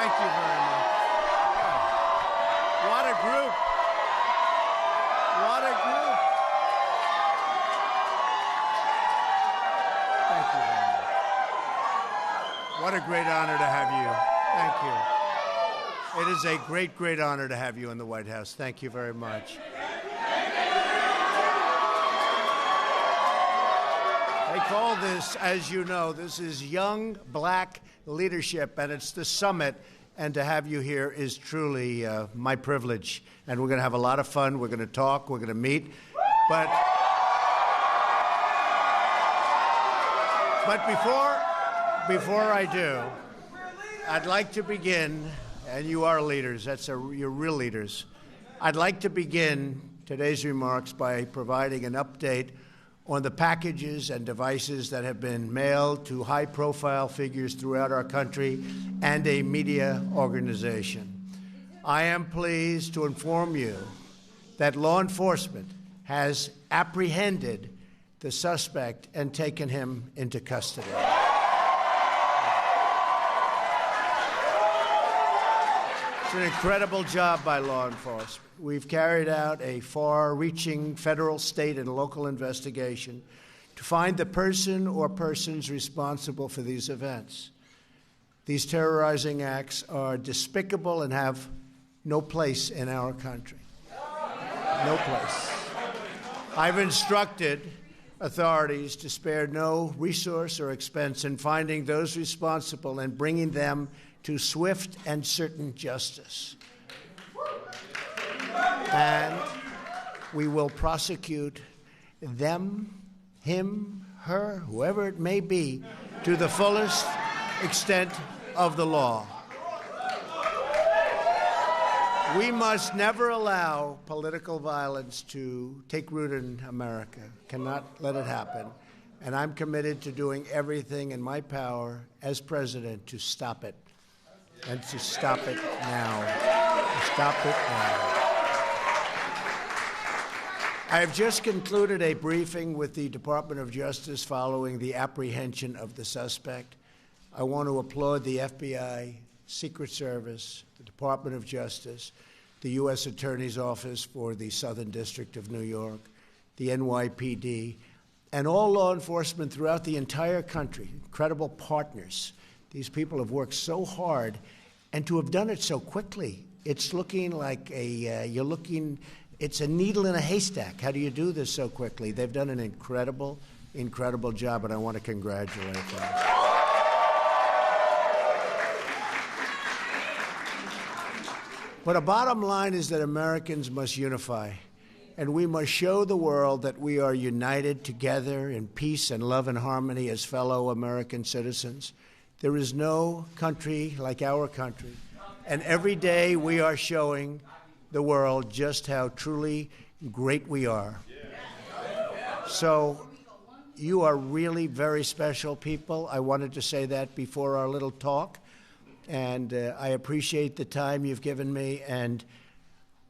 Thank you very much. What a group. What a group. Thank you very much. What a great honor to have you. Thank you. It is a great, great honor to have you in the White House. Thank you very much. They call this, as you know, this is Young Black Leadership, and it's the summit. And to have you here is truly my privilege. And we're going to have a lot of fun. We're going to talk. We're going to meet. But before I do, I'd like to begin, and you are leaders. You're real leaders. I'd like to begin today's remarks by providing an update on the packages and devices that have been mailed to high-profile figures throughout our country and a media organization. I am pleased to inform you that law enforcement has apprehended the suspect and taken him into custody. It's an incredible job by law enforcement. We've carried out a far-reaching federal, state, and local investigation to find the person or persons responsible for these events. These terrorizing acts are despicable and have no place in our country. No place. I've instructed authorities to spare no resource or expense in finding those responsible and bringing them to swift and certain justice. And we will prosecute them, him, her, whoever it may be, to the fullest extent of the law. We must never allow political violence to take root in America. Cannot let it happen. And I'm committed to doing everything in my power as president to stop it. And to stop it now. Stop it now. I have just concluded a briefing with the Department of Justice following the apprehension of the suspect. I want to applaud the FBI, Secret Service, the Department of Justice, the U.S. Attorney's Office for the Southern District of New York, the NYPD, and all law enforcement throughout the entire country, incredible partners. These people have worked so hard, and to have done it so quickly, it's looking like it's a needle in a haystack. How do you do this so quickly? They've done an incredible, incredible job, and I want to congratulate them. But a bottom line is that Americans must unify, and we must show the world that we are united together in peace and love and harmony as fellow American citizens. There is no country like our country, and every day we are showing the world just how truly great we are. So you are really very special people. I wanted to say that before our little talk, and I appreciate the time you've given me. And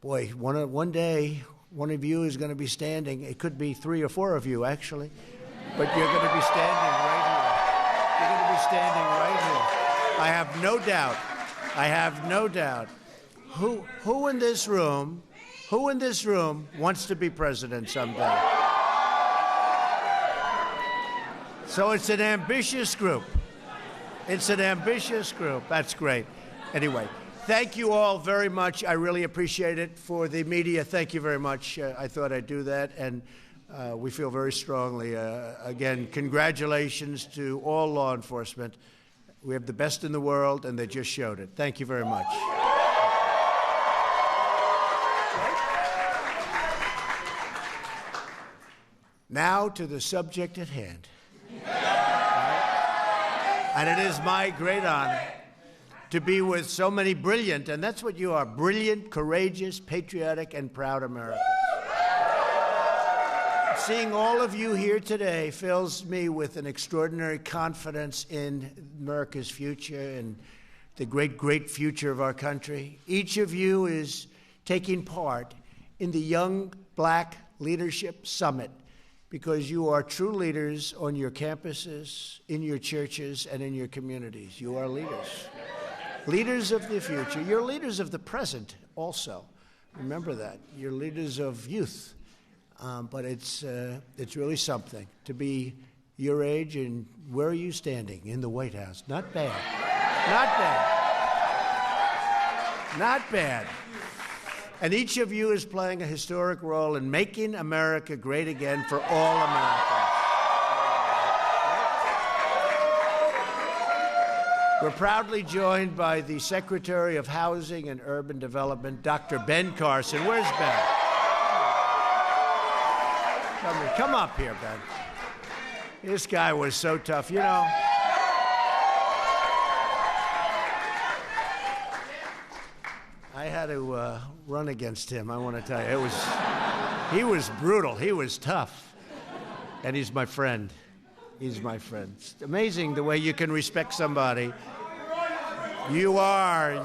boy, one day, one of you is going to be standing. It could be 3 or 4 of you, actually, but you're going to be standing right here. You're going to be standing right here. I have no doubt. I have no doubt. Who in this room wants to be president someday? So it's an ambitious group. It's an ambitious group. That's great. Anyway, thank you all very much. I really appreciate it. For the media, thank you very much. I thought I'd do that, and we feel very strongly. Again, congratulations to all law enforcement. We have the best in the world, and they just showed it. Thank you very much. Now to the subject at hand. And it is my great honor to be with so many brilliant, and that's what you are, brilliant, courageous, patriotic, and proud Americans. Seeing all of you here today fills me with an extraordinary confidence in America's future and the great, great future of our country. Each of you is taking part in the Young Black Leadership Summit because you are true leaders on your campuses, in your churches, and in your communities. You are leaders. Leaders of the future. You're leaders of the present also. Remember that. You're leaders of youth. But it's really something to be your age. And where are you standing? In the White House. Not bad. Not bad. Not bad. And each of you is playing a historic role in making America great again for all Americans. We're proudly joined by the Secretary of Housing and Urban Development, Dr. Ben Carson. Where's Ben? Come up here, Ben. This guy was so tough, you know. I had to run against him, I want to tell you. He was brutal. He was tough. And he's my friend. He's my friend. It's amazing the way you can respect somebody. You are.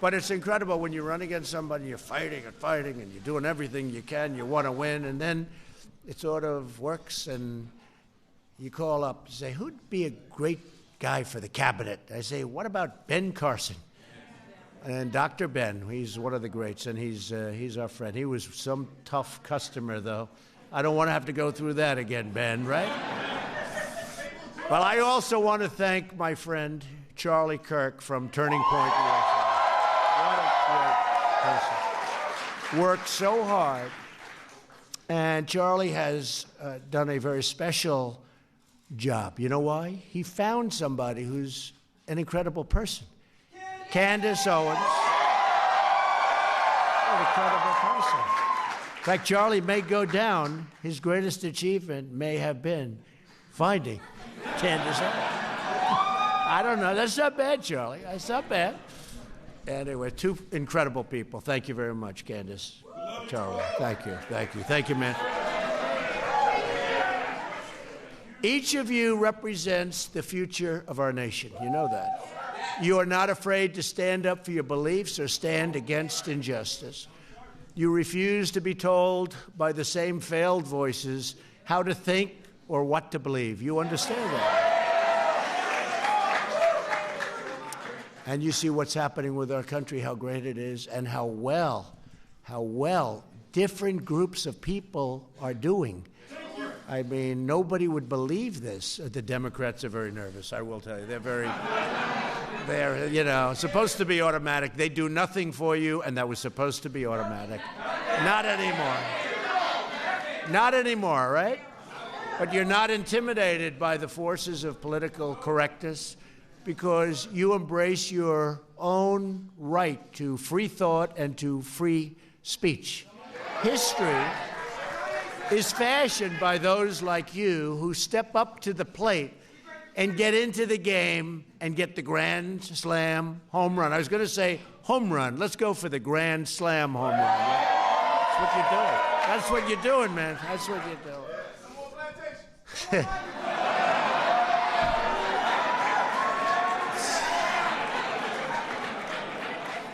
But it's incredible when you run against somebody, you're fighting and fighting, and you're doing everything you can, you want to win, and then it sort of works, and you call up and say, who'd be a great guy for the cabinet? I say, what about Ben Carson? And Dr. Ben, he's one of the greats, and he's our friend. He was some tough customer, though. I don't want to have to go through that again, Ben, right? Well, I also want to thank my friend Charlie Kirk from Turning Point USA. What a great person. Worked so hard. And Charlie has done a very special job. You know why? He found somebody who's an incredible person. Candace Owens, an incredible person. In fact, Charlie may go down. His greatest achievement may have been finding Candace Owens. I don't know. That's not bad, Charlie. That's not bad. Anyway, two incredible people. Thank you very much, Candace. Charlie, thank you. Thank you. Thank you, man. Each of you represents the future of our nation. You know that. You are not afraid to stand up for your beliefs or stand against injustice. You refuse to be told by the same failed voices how to think or what to believe. You understand that. And you see what's happening with our country, how great it is, and how well different groups of people are doing. I mean, nobody would believe this. The Democrats are very nervous, I will tell you. They're, you know, supposed to be automatic. They do nothing for you, and that was supposed to be automatic. Not anymore. Not anymore, right? But you're not intimidated by the forces of political correctness because you embrace your own right to free thought and to free speech. History is fashioned by those like you who step up to the plate and get into the game and get the grand slam home run. I was going to say home run. Let's go for the grand slam home run. Right? That's what you're doing. That's what you're doing, man. That's what you're doing.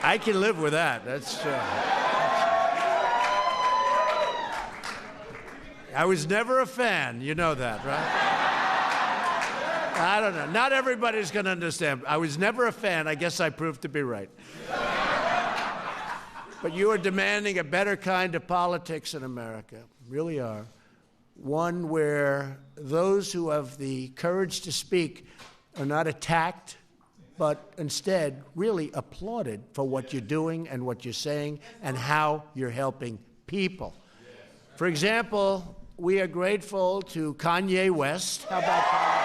I can live with that. That's. I was never a fan. You know that, right? I don't know. Not everybody's going to understand. I was never a fan. I guess I proved to be right. But you are demanding a better kind of politics in America. Really are. One where those who have the courage to speak are not attacked, but instead really applauded for what you're doing and what you're saying and how you're helping people. For example, we are grateful to Kanye West. How about Kanye?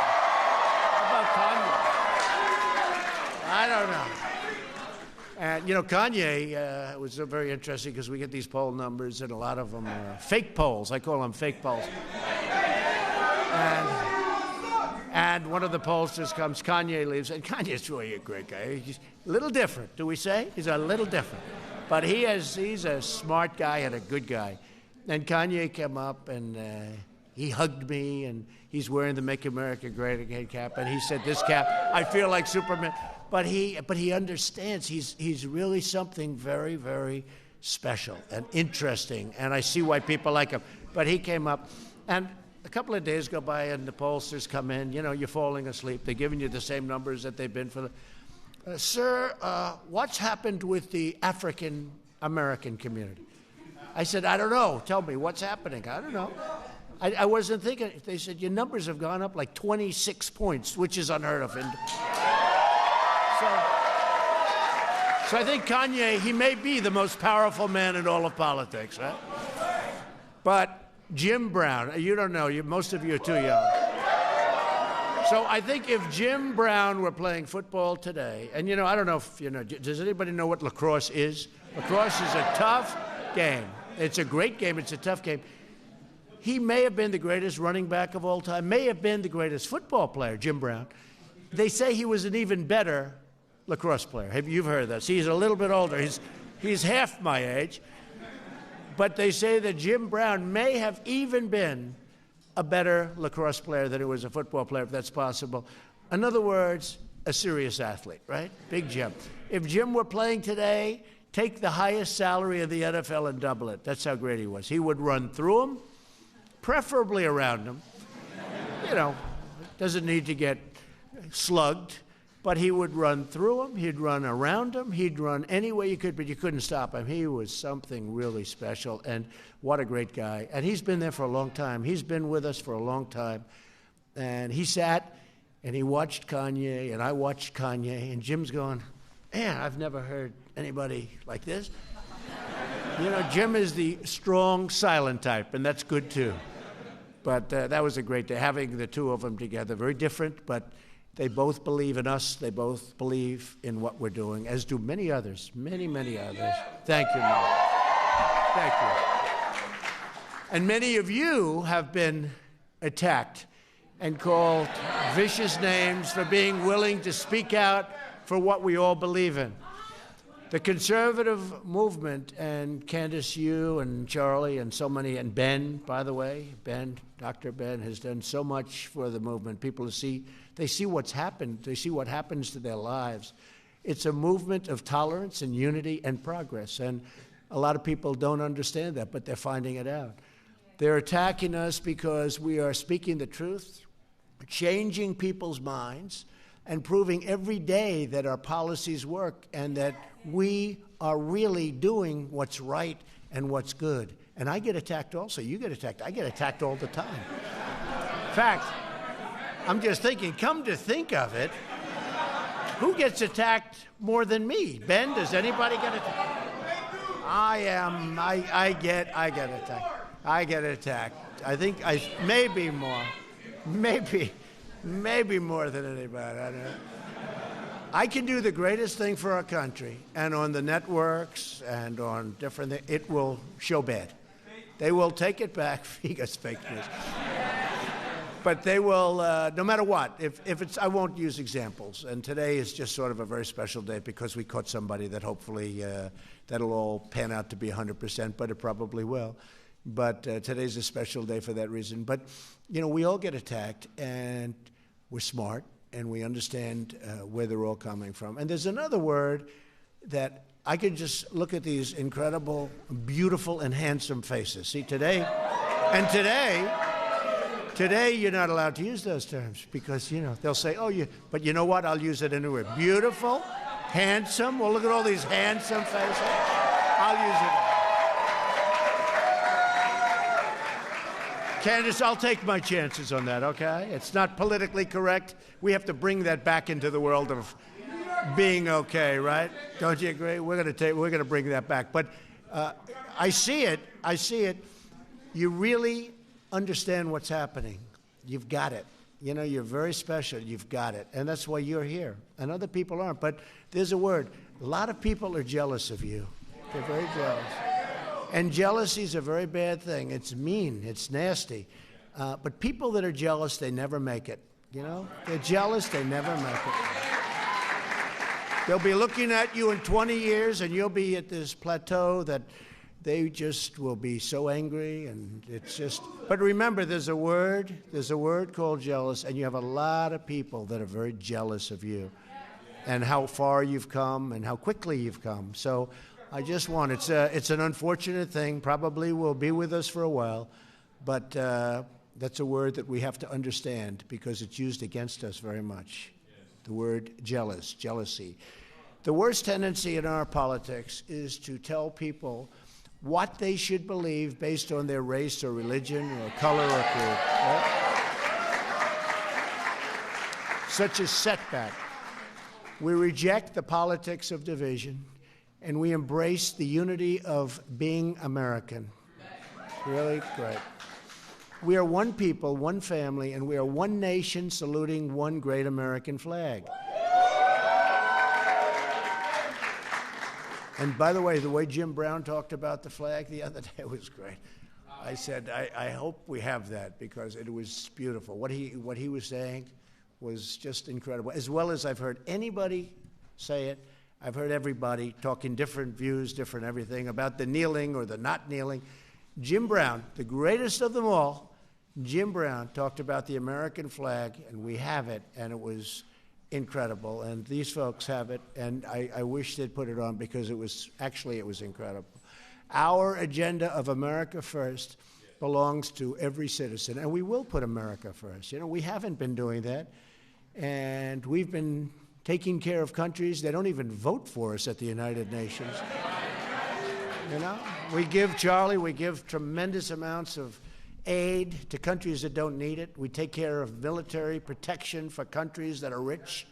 I don't know. And, you know, Kanye was very interesting because we get these poll numbers, and a lot of them are fake polls. I call them fake polls. And one of the pollsters comes, Kanye leaves, and Kanye's really a great guy. He's a little different, do we say? He's a little different. But he's a smart guy and a good guy. And Kanye came up, and he hugged me, and he's wearing the Make America Great Again cap, and he said, this cap, I feel like Superman. But he understands he's really something very, very special and interesting, and I see why people like him. But he came up, and a couple of days go by and the pollsters come in. You know, you're falling asleep. They're giving you the same numbers that they've been for the... Sir, what's happened with the African-American community? I said, I don't know. Tell me, what's happening? I don't know. I wasn't thinking. They said, your numbers have gone up like 26 points, which is unheard of. And so I think Kanye, he may be the most powerful man in all of politics, right? But Jim Brown, you don't know. Most of you are too young. So I think if Jim Brown were playing football today, and, you know, I don't know if, you know, does anybody know what lacrosse is? Lacrosse is a tough game. It's a great game. It's a tough game. He may have been the greatest running back of all time, may have been the greatest football player, Jim Brown. They say he was an even better lacrosse player. You've heard this. He's a little bit older. He's half my age. But they say that Jim Brown may have even been a better lacrosse player than he was a football player, if that's possible. In other words, a serious athlete, right? Big Jim. If Jim were playing today, take the highest salary of the NFL and double it. That's how great he was. He would run through him, preferably around him. You know, doesn't need to get slugged, but he would run through him, he'd run around him, he'd run any way you could, but you couldn't stop him. He was something really special, and what a great guy. And he's been there for a long time. He's been with us for a long time. And he sat and he watched Kanye, and I watched Kanye, and Jim's going, man, I've never heard anybody like this. You know, Jim is the strong, silent type, and that's good too. But that was a great day, having the two of them together. Very different, but they both believe in us. They both believe in what we're doing, as do many others, many, many others. Thank you, Mark. Thank you. And many of you have been attacked and called vicious names for being willing to speak out for what we all believe in. The conservative movement, and Candace, you and Charlie and so many, and Ben, by the way, Ben, Dr. Ben has done so much for the movement. People see, they see what's happened. They see what happens to their lives. It's a movement of tolerance and unity and progress. And a lot of people don't understand that, but they're finding it out. They're attacking us because we are speaking the truth, changing people's minds, and proving every day that our policies work and that we are really doing what's right and what's good. And I get attacked also. You get attacked. I get attacked all the time. In fact, I'm just thinking, come to think of it, who gets attacked more than me? Ben, does anybody get attacked? I get attacked. I get attacked. I think maybe more. Maybe more than anybody. I don't know. I can do the greatest thing for our country, and on the networks and on different things, it will show bad. They will take it back. He gets fake news. But they will, no matter what. If it's, I won't use examples. And today is just sort of a very special day because we caught somebody that hopefully that'll all pan out to be 100%, but it probably will. But today's a special day for that reason. But, you know, we all get attacked, and we're smart, and we understand where they're all coming from. And there's another word that I can just look at these incredible, beautiful, and handsome faces. See, today you're not allowed to use those terms because, you know, they'll say, oh, but you know what? I'll use it anyway. Beautiful, handsome. Well, look at all these handsome faces. I'll use it. Candace, I'll take my chances on that, okay? It's not politically correct. We have to bring that back into the world of being okay, right? Don't you agree? We're going to bring that back. But I see it. You really understand what's happening. You've got it. You know, you're very special. You've got it. And that's why you're here. And other people aren't. But there's a word. A lot of people are jealous of you. They're very jealous. And jealousy is a very bad thing. It's mean. It's nasty. But people that are jealous, they never make it. You know? They're jealous, they never make it. They'll be looking at you in 20 years, and you'll be at this plateau that they just will be so angry, and it's just... But remember, there's a word called jealous, and you have a lot of people that are very jealous of you and how far you've come and how quickly you've come. So I just want, it's an unfortunate thing, probably will be with us for a while, but That's a word that we have to understand because it's used against us very much. The word jealousy. The worst tendency in our politics is to tell people what they should believe based on their race or religion or color or creed. Right? Such a setback. We reject the politics of division, and we embrace the unity of being American. Really great. We are one people, one family, and we are one nation saluting one great American flag. And by the way Jim Brown talked about the flag the other day was great. I said, I hope we have that because it was beautiful. What he was saying was just incredible. As well as I've heard anybody say it, I've heard everybody talking different views, different everything about the kneeling or the not kneeling. Jim Brown, the greatest of them all, Jim Brown talked about the American flag, and we have it, and it was incredible. And these folks have it, and I wish they'd put it on because it was incredible. Our agenda of America First belongs to every citizen, and we will put America first. You know, we haven't been doing that, and we've been taking care of countries that don't even vote for us at the United Nations. You know, we give tremendous amounts of aid to countries that don't need it. We take care of military protection for countries that are rich.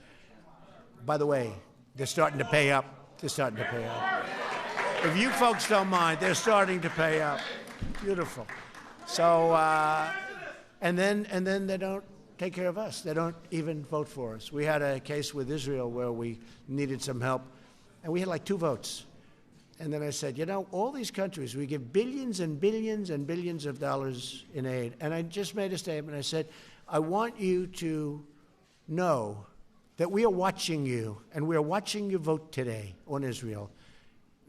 By the way, they're starting to pay up. If you folks don't mind, they're starting to pay up. Beautiful. So, and then they don't take care of us. They don't even vote for us. We had a case with Israel where we needed some help, and we had like 2 votes. And then I said, you know, all these countries, we give billions and billions and billions of dollars in aid. And I just made a statement. I said, I want you to know that we are watching you, and we are watching you vote today on Israel.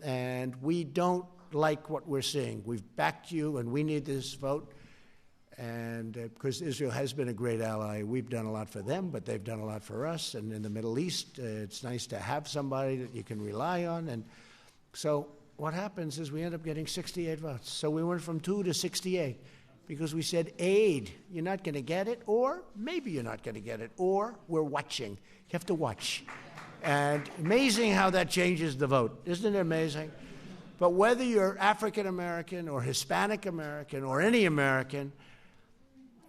And we don't like what we're seeing. We've backed you, and we need this vote. And because Israel has been a great ally, we've done a lot for them, but they've done a lot for us. And in the Middle East, it's nice to have somebody that you can rely on. And so what happens is we end up getting 68 votes. So we went from 2 to 68 because we said, aid, you're not going to get it, or maybe you're not going to get it, or we're watching. You have to watch. And amazing how that changes the vote. Isn't it amazing? But whether you're African American or Hispanic American or any American,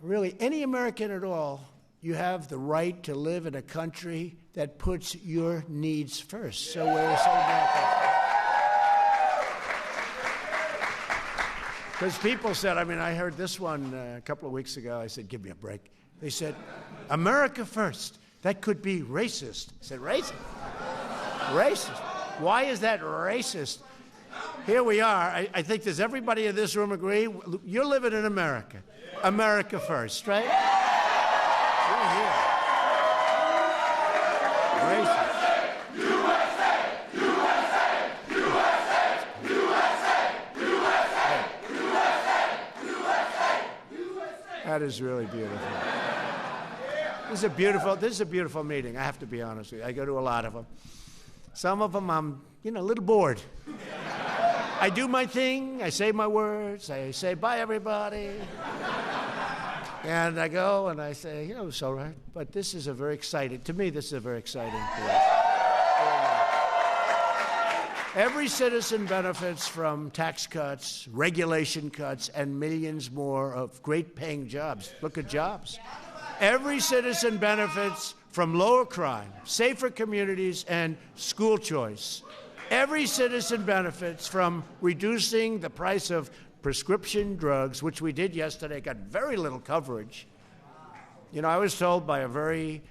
really any American at all, you have the right to live in a country that puts your needs first. So we're so thankful. Because people said, I heard this one a couple of weeks ago. I said, give me a break. They said, America first. That could be racist. I said, racist? Racist. Why is that racist? Here we are. I think does everybody in this room agree? You're living in America. America first, right? We're here. Racist. That is really beautiful. This is a beautiful meeting. I have to be honest with you. I go to a lot of them. Some of them I'm, a little bored. I do my thing. I say my words. I say bye, everybody. And I go and I say, it's all right. But this is to me, this is a very exciting place. Every citizen benefits from tax cuts, regulation cuts, and millions more of great-paying jobs. Look at jobs. Every citizen benefits from lower crime, safer communities, and school choice. Every citizen benefits from reducing the price of prescription drugs, which we did yesterday, got very little coverage. I was told by a very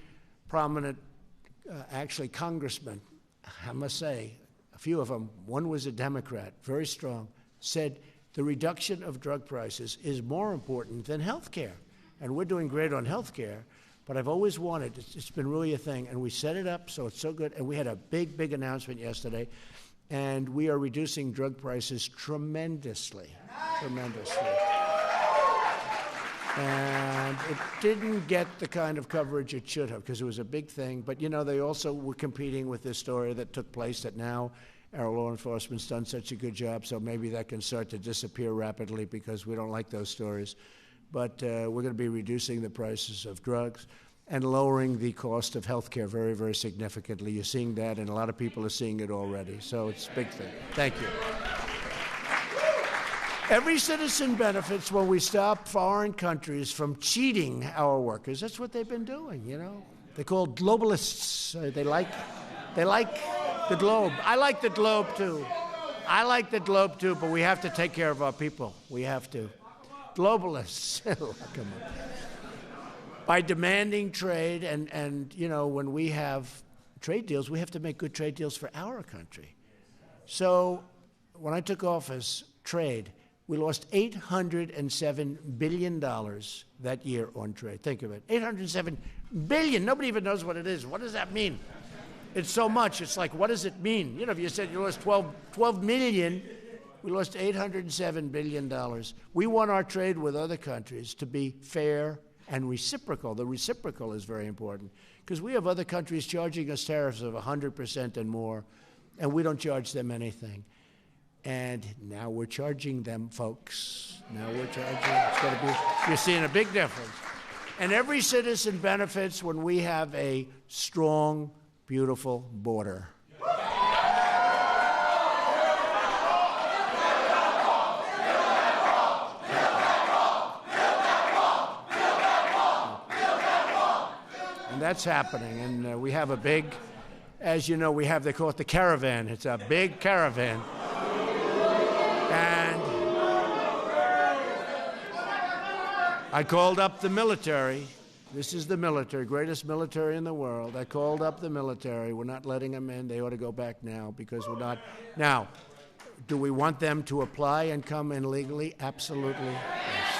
prominent, congressman, I must say, a few of them, one was a Democrat, very strong, said the reduction of drug prices is more important than health care. And we're doing great on health care, but I've always wanted, it's been really a thing, and we set it up so it's so good, and we had a big, big announcement yesterday, and we are reducing drug prices tremendously. And it didn't get the kind of coverage it should have because it was a big thing. But, they also were competing with this story that took place that now our law enforcement's done such a good job, so maybe that can start to disappear rapidly because we don't like those stories. but we're going to be reducing the prices of drugs and lowering the cost of health care very, very significantly. You're seeing that, and a lot of people are seeing it already. So it's a big thing. Thank you. Every citizen benefits when we stop foreign countries from cheating our workers. That's what they've been doing, you know. They're called globalists. They like the globe. I like the globe, too. I like the globe, too, but we have to take care of our people. We have to. Globalists. Come on. By demanding trade, and you know, when we have trade deals, we have to make good trade deals for our country. So when I took office, trade, we lost $807 billion that year on trade. Think of it. $807 billion. Nobody even knows what it is. What does that mean? It's so much. It's like, what does it mean? You know, if you said you lost 12 million, we lost $807 billion. We want our trade with other countries to be fair and reciprocal. The reciprocal is very important because we have other countries charging us tariffs of 100% and more, and we don't charge them anything. And now we're charging them, folks. Now we're charging. It's going to be, you're seeing a big difference. And every citizen benefits when we have a strong, beautiful border. And that's happening. And we have a big, as you know, they call it the caravan. It's a big caravan. And I called up the military. This is the military, greatest military in the world. I called up the military. We're not letting them in. They ought to go back now because we're not. Now, do we want them to apply and come in legally? Absolutely, yes.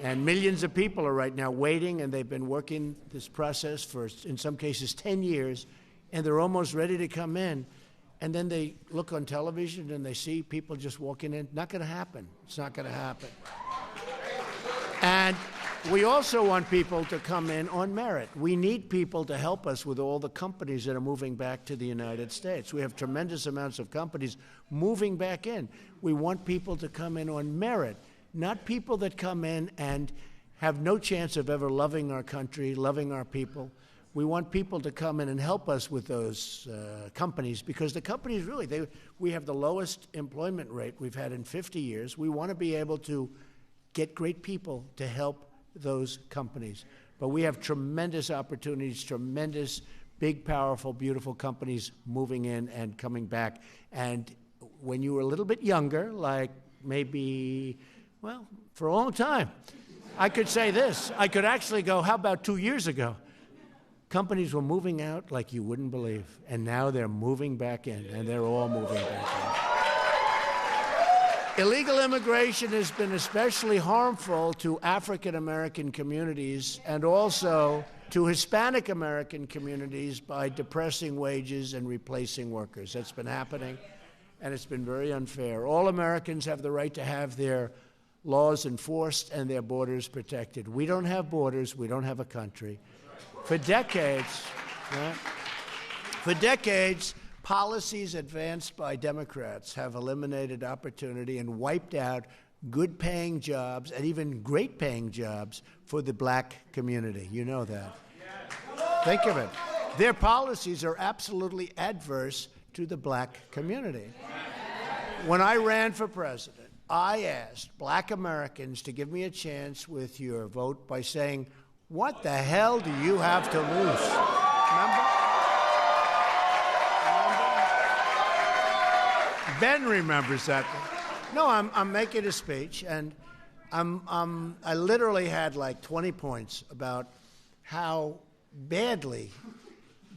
And millions of people are right now waiting, and they've been working this process for, in some cases, 10 years, and they're almost ready to come in. And then they look on television and they see people just walking in. Not going to happen. It's not going to happen. And we also want people to come in on merit. We need people to help us with all the companies that are moving back to the United States. We have tremendous amounts of companies moving back in. We want people to come in on merit, not people that come in and have no chance of ever loving our country, loving our people. We want people to come in and help us with those companies because the companies really, we have the lowest employment rate we've had in 50 years. We want to be able to get great people to help those companies. But we have tremendous opportunities, tremendous, big, powerful, beautiful companies moving in and coming back. And when you were a little bit younger, like maybe, well, for a long time, I could say this. I could actually go, how about 2 years ago? Companies were moving out like you wouldn't believe, and now they're moving back in, and they're all moving back in. Illegal immigration has been especially harmful to African American communities and also to Hispanic American communities by depressing wages and replacing workers. That's been happening, and it's been very unfair. All Americans have the right to have their laws enforced and their borders protected. We don't have borders. We don't have a country. For decades, policies advanced by Democrats have eliminated opportunity and wiped out good-paying jobs and even great-paying jobs for the black community. You know that. Think of it. Their policies are absolutely adverse to the black community. When I ran for president, I asked black Americans to give me a chance with your vote by saying, what the hell do you have to lose? Remember? Ben remembers that. No, I'm making a speech, and I literally had like 20 points about how badly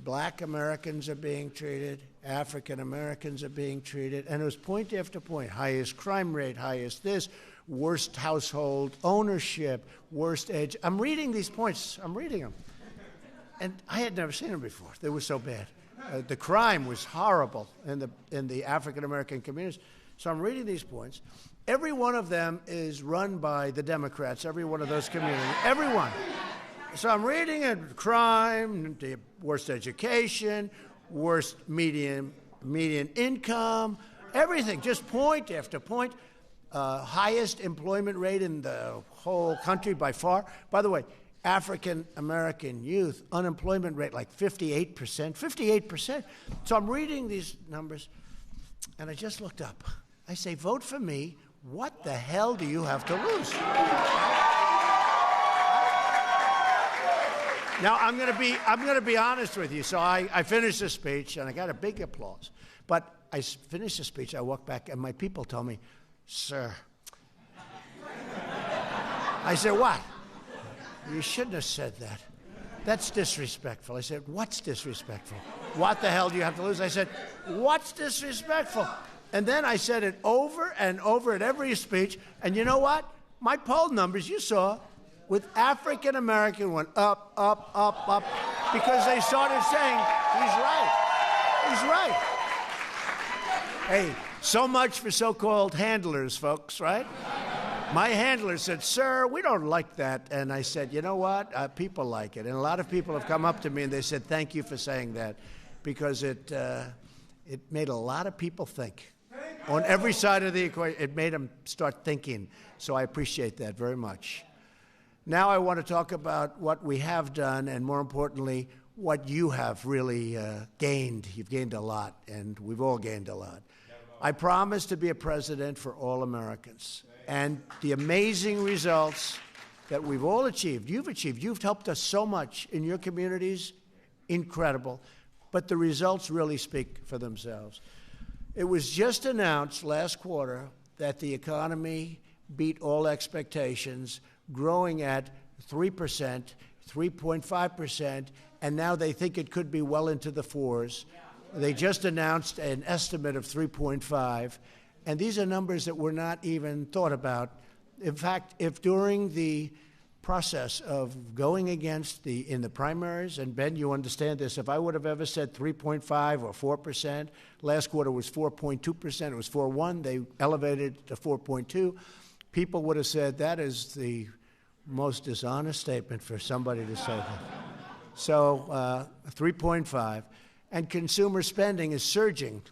black Americans are being treated, African Americans are being treated, and it was point after point. Highest crime rate, highest this, worst household ownership, worst age. I'm reading these points. I'm reading them. And I had never seen them before. They were so bad. The crime was horrible in the African-American communities. So I'm reading these points. Every one of them is run by the Democrats, every one of those communities. Everyone. So I'm reading it, crime, the worst education, worst median income, everything, just point after point. highest employment rate in the whole country by far. By the way, African-American youth, unemployment rate like 58%, 58%. So I'm reading these numbers, and I just looked up. I say, vote for me. What the hell do you have to lose? Now, I'm going to be honest with you. So I finished the speech, and I got a big applause. But I finished the speech, I walked back, and my people told me, sir. I said, what? You shouldn't have said that. That's disrespectful. I said, what's disrespectful? What the hell do you have to lose? I said, what's disrespectful? And then I said it over and over at every speech. And you know what? My poll numbers, you saw, with African American went up, up, up, up, because they started saying, he's right. He's right. Hey, so much for so-called handlers, folks, right? My handler said, sir, we don't like that. And I said, you know what? People like it. And a lot of people have come up to me and they said, thank you for saying that, because it made a lot of people think. On every side of the equation, it made them start thinking. So I appreciate that very much. Now I want to talk about what we have done, and more importantly, what you have really gained. You've gained a lot, and we've all gained a lot. I promise to be a president for all Americans. And the amazing results that we've all achieved, you've helped us so much in your communities, incredible. But the results really speak for themselves. It was just announced last quarter that the economy beat all expectations, growing at 3%, 3.5%, and now they think it could be well into the fours. They just announced an estimate of 3.5, and these are numbers that were not even thought about. In fact, if during the process of going against in the primaries, and Ben, you understand this, if I would have ever said 3.5 or 4%, last quarter was 4.2%, it was 4.1, they elevated it to 4.2, people would have said that is the most dishonest statement for somebody to say that. So 3.5. And consumer spending is surging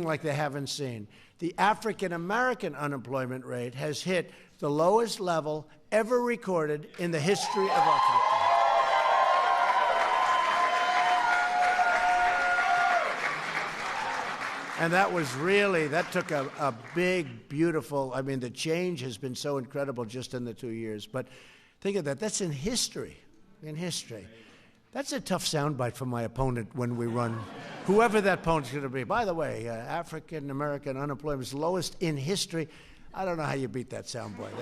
like they haven't seen. The African-American unemployment rate has hit the lowest level ever recorded in the history of our country. And that took a big, beautiful, I mean, the change has been so incredible just in the 2 years. But think of that, that's in history, That's a tough soundbite for my opponent when we run, whoever that opponent's going to be. By the way, African-American unemployment is lowest in history. I don't know how you beat that soundbite.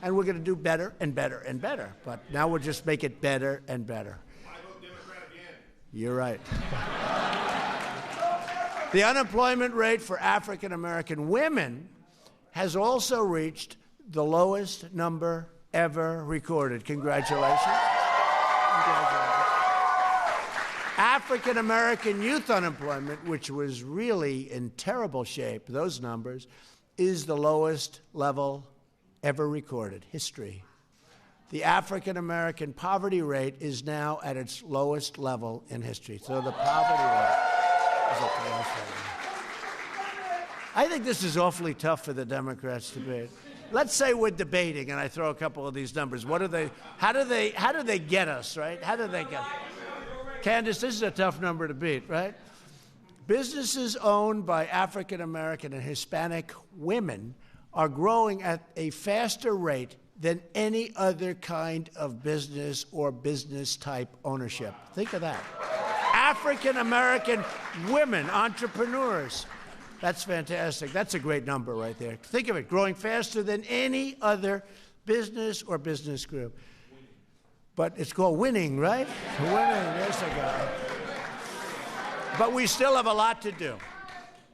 And we're going to do better and better and better. But now we'll just make it better and better. I vote Democrat again. You're right. The unemployment rate for African-American women has also reached the lowest number ever recorded. Congratulations. African-American youth unemployment, which was really in terrible shape, those numbers, is the lowest level ever recorded, history. The African-American poverty rate is now at its lowest level in history. So the poverty rate is at the lowest level. I think this is awfully tough for the Democrats to debate. Let's say we're debating, and I throw a couple of these numbers. How do they get us, right? How do they get us? Candace, this is a tough number to beat, right? Businesses owned by African-American and Hispanic women are growing at a faster rate than any other kind of business or business-type ownership. Think of that. African-American women, entrepreneurs. That's fantastic. That's a great number right there. Think of it, growing faster than any other business or business group. But it's called winning, right? Winning, yes, I got it. But we still have a lot to do.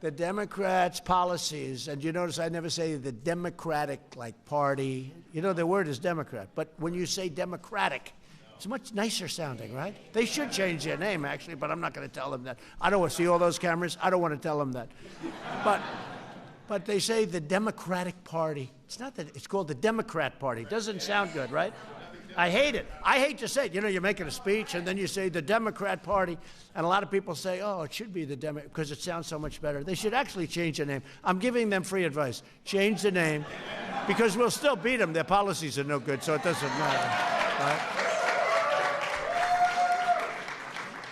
The Democrats' policies, and you notice I never say the Democratic, party. You know, the word is Democrat. But when you say Democratic, it's much nicer sounding, right? They should change their name, actually, but I'm not going to tell them that. I don't want to see all those cameras. I don't want to tell them that. But they say the Democratic Party. It's not that. It's called the Democrat Party. Doesn't sound good, right? I hate it. I hate to say it. You know, you're making a speech, and then you say the Democrat Party, and a lot of people say, oh, it should be the Democrat, because it sounds so much better. They should actually change the name. I'm giving them free advice. Change the name, because we'll still beat them. Their policies are no good, so it doesn't matter. Right?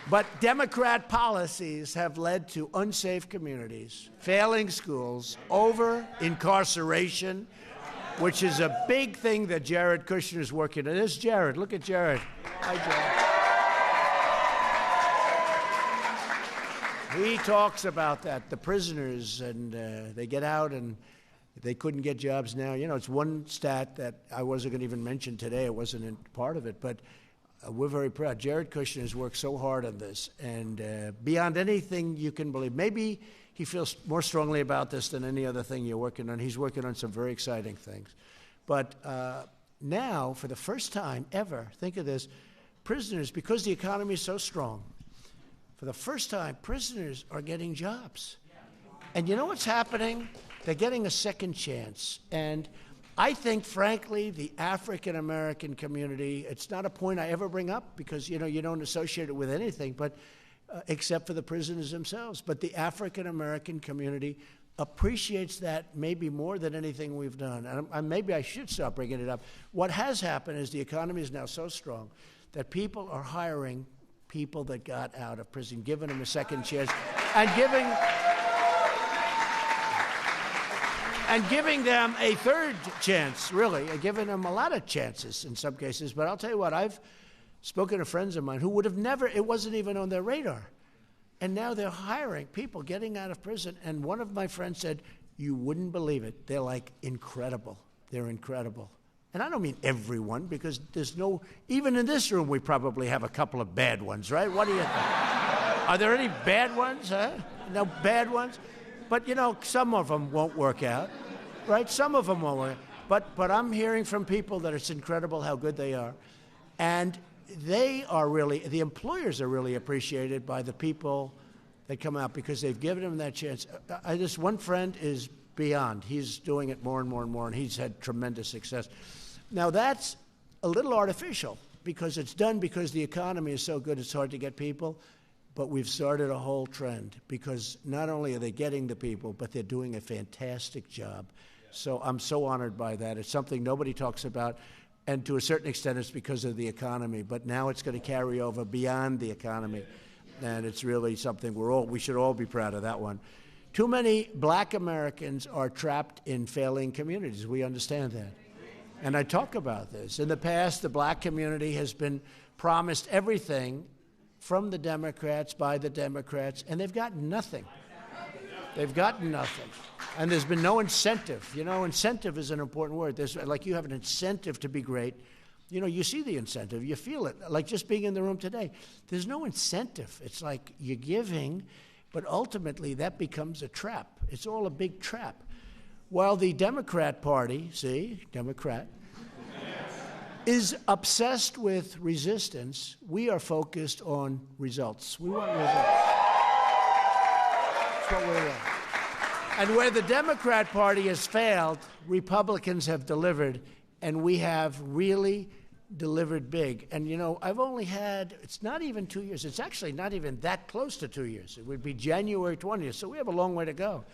But Democrat policies have led to unsafe communities, failing schools, over-incarceration, which is a big thing that Jared Kushner is working on. There's Jared. Look at Jared. Hi, Jared. He talks about that, the prisoners, and they get out and they couldn't get jobs now. You know, it's one stat that I wasn't going to even mention today. It wasn't part of it, but we're very proud. Jared Kushner has worked so hard on this, and beyond anything you can believe. Maybe he feels more strongly about this than any other thing you're working on. He's working on some very exciting things. But now, for the first time ever, think of this, prisoners, because the economy is so strong, for the first time, prisoners are getting jobs. And you know what's happening? They're getting a second chance. And I think, frankly, the African-American community, it's not a point I ever bring up because, you know, you don't associate it with anything, but except for the prisoners themselves. But the African-American community appreciates that maybe more than anything we've done. And maybe I should stop bringing it up. What has happened is the economy is now so strong that people are hiring people that got out of prison, giving them a second chance, and giving them a third chance, really, giving them a lot of chances in some cases. But I'll tell you what, I've spoken to friends of mine who would have never, it wasn't even on their radar. And now they're hiring people getting out of prison. And one of my friends said, you wouldn't believe it. They're like incredible. They're incredible. And I don't mean everyone, because there's no, even in this room, we probably have a couple of bad ones, right? What do you think? Are there any bad ones, huh? No bad ones? But, you know, some of them won't work out, right? Some of them won't work out. But I'm hearing from people that it's incredible how good they are. And they are really, the employers are really appreciated by the people that come out because they've given them that chance. This one friend is beyond. He's doing it more and more and more, and he's had tremendous success. Now, that's a little artificial because it's done because the economy is so good it's hard to get people. But we've started a whole trend because not only are they getting the people, but they're doing a fantastic job. So I'm so honored by that. It's something nobody talks about, and to a certain extent it's because of the economy. But now it's going to carry over beyond the economy, and it's really something we should all be proud of that one. Too many black Americans are trapped in failing communities. We understand that. And I talk about this. In the past, the black community has been promised everything from the Democrats, by the Democrats, and they've gotten nothing. They've gotten nothing. And there's been no incentive. You know, incentive is an important word. There's, like, you have an incentive to be great. You know, you see the incentive. You feel it. Like just being in the room today. There's no incentive. It's like you're giving, but ultimately that becomes a trap. It's all a big trap. While the Democrat Party, see, Democrat, is obsessed with resistance, we are focused on results. We want results. That's what we want. And where the Democrat Party has failed, Republicans have delivered, and we have really delivered big. And, you know, I've only had, it's not even 2 years. It's actually not even that close to 2 years. It would be January 20th, so we have a long way to go.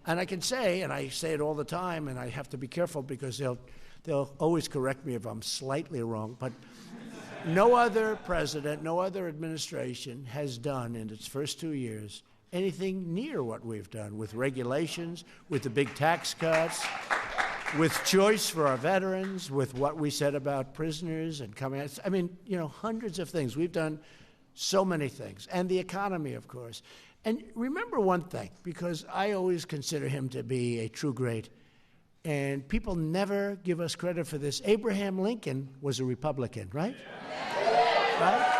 And I can say, and I say it all the time, and I have to be careful because they'll always correct me if I'm slightly wrong, but no other president, no other administration has done in its first 2 years anything near what we've done with regulations, with the big tax cuts, with choice for our veterans, with what we said about prisoners and coming out. I mean, you know, hundreds of things. We've done so many things. And the economy, of course. And remember one thing, because I always consider him to be a true great, and people never give us credit for this. Abraham Lincoln was a Republican, right? Right?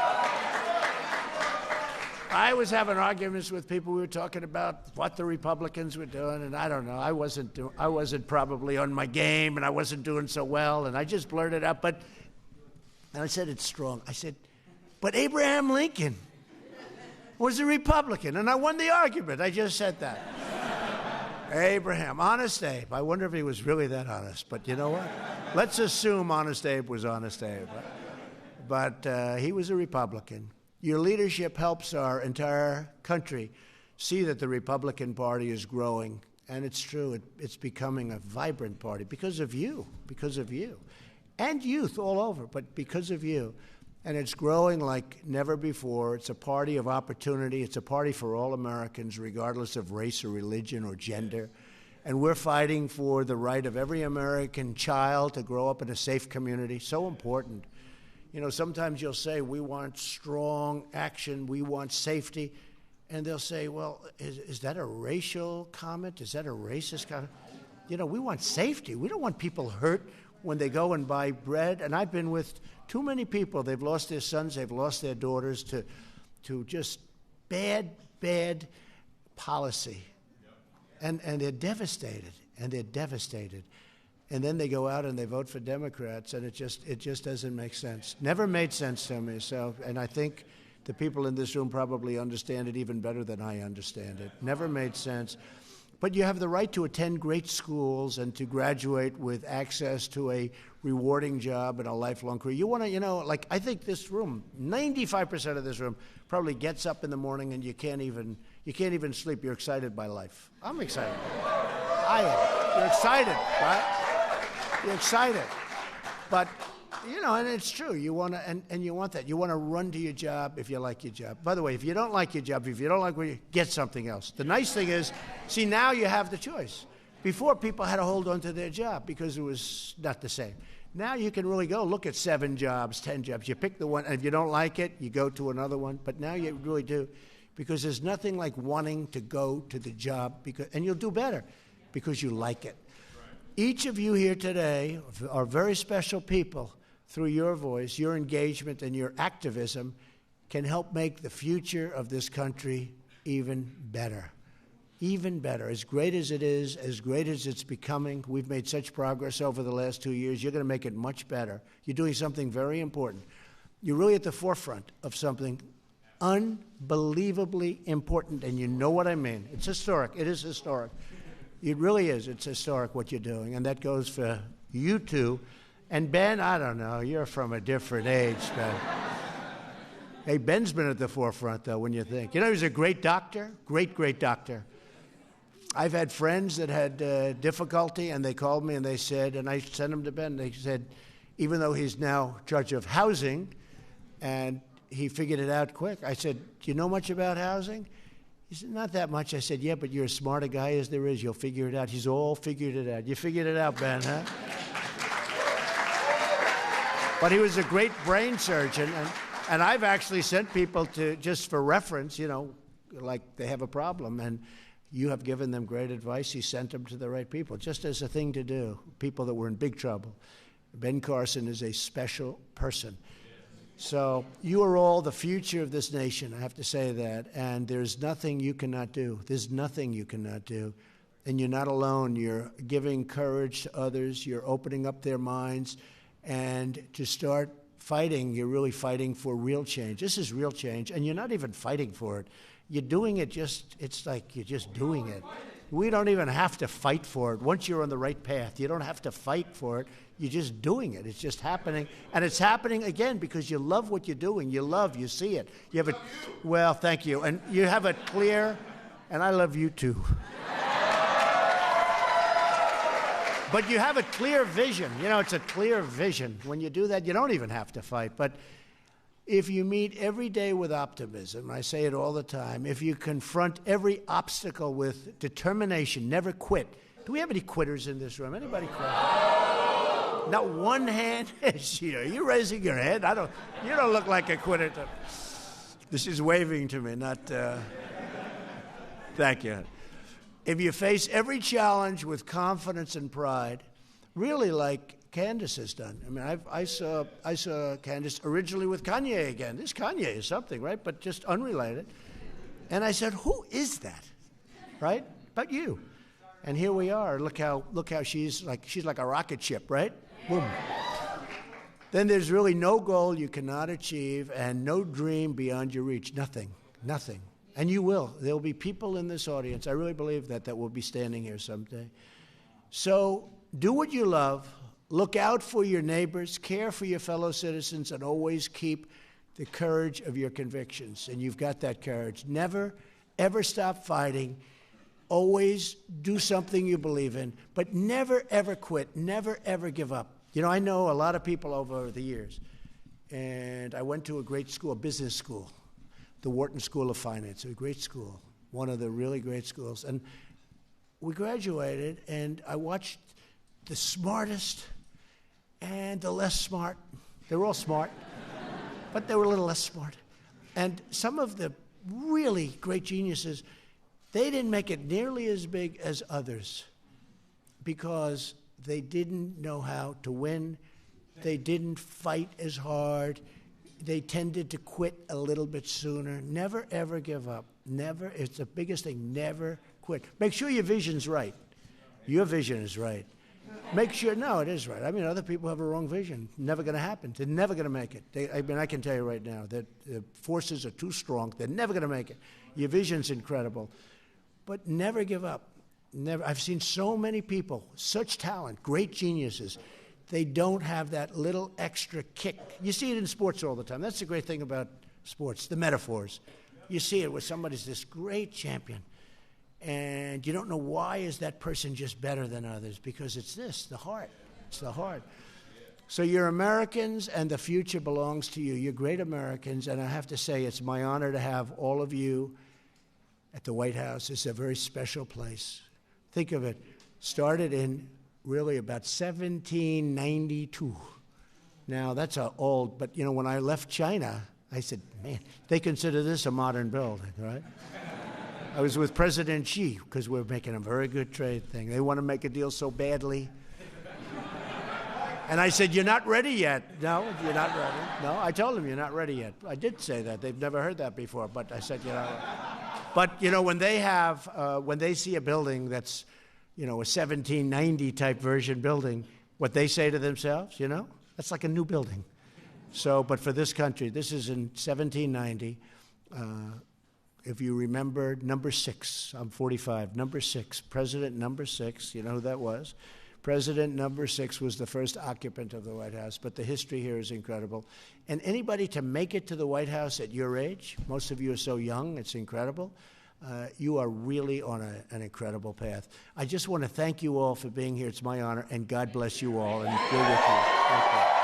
I was having arguments with people. We were talking about what the Republicans were doing, and I don't know. I wasn't probably on my game, and I wasn't doing so well, and I just blurted out. And I said it's strong. I said, but Abraham Lincoln was a Republican, and I won the argument. I just said that. Abraham, Honest Abe. I wonder if he was really that honest, but you know what? Let's assume Honest Abe was Honest Abe. But he was a Republican. Your leadership helps our entire country see that the Republican Party is growing, and it's true. It's becoming a vibrant party because of you, and youth all over, but because of you. And it's growing like never before. It's a party of opportunity. It's a party for all Americans, regardless of race or religion or gender. And we're fighting for the right of every American child to grow up in a safe community. So important. You know, sometimes you'll say, we want strong action, we want safety. And they'll say, well, is that a racial comment? Is that a racist comment? You know, we want safety. We don't want people hurt when they go and buy bread. And I've been with too many people. They've lost their sons, they've lost their daughters to just bad policy. And they're devastated, And then they go out and they vote for Democrats, and it just doesn't make sense. Never made sense to me. So, and I think the people in this room probably understand it even better than I understand it. Never made sense. But you have the right to attend great schools and to graduate with access to a rewarding job and a lifelong career. You want to, like I think this room, 95% of this room probably gets up in the morning and you can't even sleep. You're excited by life. I'm excited. I am. You're excited, right? You're excited. But and it's true. You want to, and you want that. You want to run to your job if you like your job. By the way, if you don't like your job, if you don't like where you get something else. The nice thing is, see, now you have the choice. Before, people had to hold on to their job because it was not the same. Now you can really go look at 7 jobs, 10 jobs. You pick the one, and if you don't like it, you go to another one. But now you really do, because there's nothing like wanting to go to the job, and you'll do better because you like it. Each of you here today are very special people. Through your voice, your engagement, and your activism can help make the future of this country even better. Even better. As great as it is, as great as it's becoming, we've made such progress over the last 2 years. You're going to make it much better. You're doing something very important. You're really at the forefront of something unbelievably important, and you know what I mean. It's historic. It is historic. It really is. It's historic what you're doing, and that goes for you two. And Ben, I don't know, you're from a different age, Ben. Hey, Ben's been at the forefront, though, when you think. He was a great doctor, great doctor. I've had friends that had difficulty, and they called me and they said, and I sent them to Ben, they said, even though he's now judge of housing, and he figured it out quick, I said, do you know much about housing? He said, not that much. I said, yeah, but you're as smart a guy as there is. You'll figure it out. He's all figured it out. You figured it out, Ben, huh? But he was a great brain surgeon, and I've actually sent people to, just for reference, like they have a problem, and you have given them great advice. He sent them to the right people, just as a thing to do, people that were in big trouble. Ben Carson is a special person. So you are all the future of this nation, I have to say that, and there's nothing you cannot do. There's nothing you cannot do. And you're not alone. You're giving courage to others. You're opening up their minds. And to start fighting, you're really fighting for real change. This is real change, and you're not even fighting for it. You're doing it it's like you're just doing it. We don't even have to fight for it. Once you're on the right path, you don't have to fight for it. You're just doing it. It's just happening. And it's happening, again, because you love what you're doing. You see it. You have well, thank you. And you have a clear, and I love you too. But you have a clear vision. It's a clear vision. When you do that, you don't even have to fight. But if you meet every day with optimism, I say it all the time, if you confront every obstacle with determination, never quit. Do we have any quitters in this room? Anybody quit? Not one hand. You're raising your head. You don't look like a quitter. This is waving to me, not... Thank you. If you face every challenge with confidence and pride, really like Candace has done. I mean, I saw Candace originally with Kanye again. This Kanye is something, right? But just unrelated. And I said, who is that? Right? But you. And here we are. Look how she's like a rocket ship, right? Boom. Then there's really no goal you cannot achieve and no dream beyond your reach. Nothing. And you will. There will be people in this audience, I really believe that will be standing here someday. So do what you love. Look out for your neighbors, care for your fellow citizens, and always keep the courage of your convictions. And you've got that courage. Never, ever stop fighting. Always do something you believe in, but never, ever quit. Never, ever give up. You know, I know a lot of people over the years, and I went to a great school, a business school, the Wharton School of Finance, a great school, one of the really great schools. And we graduated, and I watched the smartest and the less smart. They were all smart, but they were a little less smart. And some of the really great geniuses, they didn't make it nearly as big as others because they didn't know how to win. They didn't fight as hard. They tended to quit a little bit sooner. Never, ever give up. Never. It's the biggest thing. Never quit. Make sure your vision's right. Your vision is right. Make sure, no, it is right. I mean, other people have a wrong vision. Never going to happen. They're never going to make it. I can tell you right now that the forces are too strong. They're never going to make it. Your vision's incredible. But never give up. Never. I've seen so many people, such talent, great geniuses. They don't have that little extra kick. You see it in sports all the time. That's the great thing about sports, the metaphors. You see it where somebody's this great champion, and you don't know why is that person just better than others, because it's this, the heart. It's the heart. So you're Americans, and the future belongs to you. You're great Americans, and I have to say it's my honor to have all of you at the White House. It's a very special place. Think of it. Started in really about 1792. Now, that's old, but, you know, when I left China, I said, man, they consider this a modern building, right? I was with President Xi because we're making a very good trade thing. They want to make a deal so badly. And I said, you're not ready yet. No, you're not ready. No, I told them you're not ready yet. I did say that. They've never heard that before, but I said, you know. But, you know, when they see a building that's, you know, a 1790 type version building, what they say to themselves, you know, that's like a new building. So, but for this country, this is in 1790. If you remember number 6, I'm 45, number 6, President number 6, you know who that was? President number 6 was the first occupant of the White House, but the history here is incredible. And anybody to make it to the White House at your age, most of you are so young, it's incredible. You are really on an incredible path. I just want to thank you all for being here. It's my honor, and God bless you all, and we're with you. Thank you.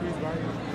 Squeeze by you.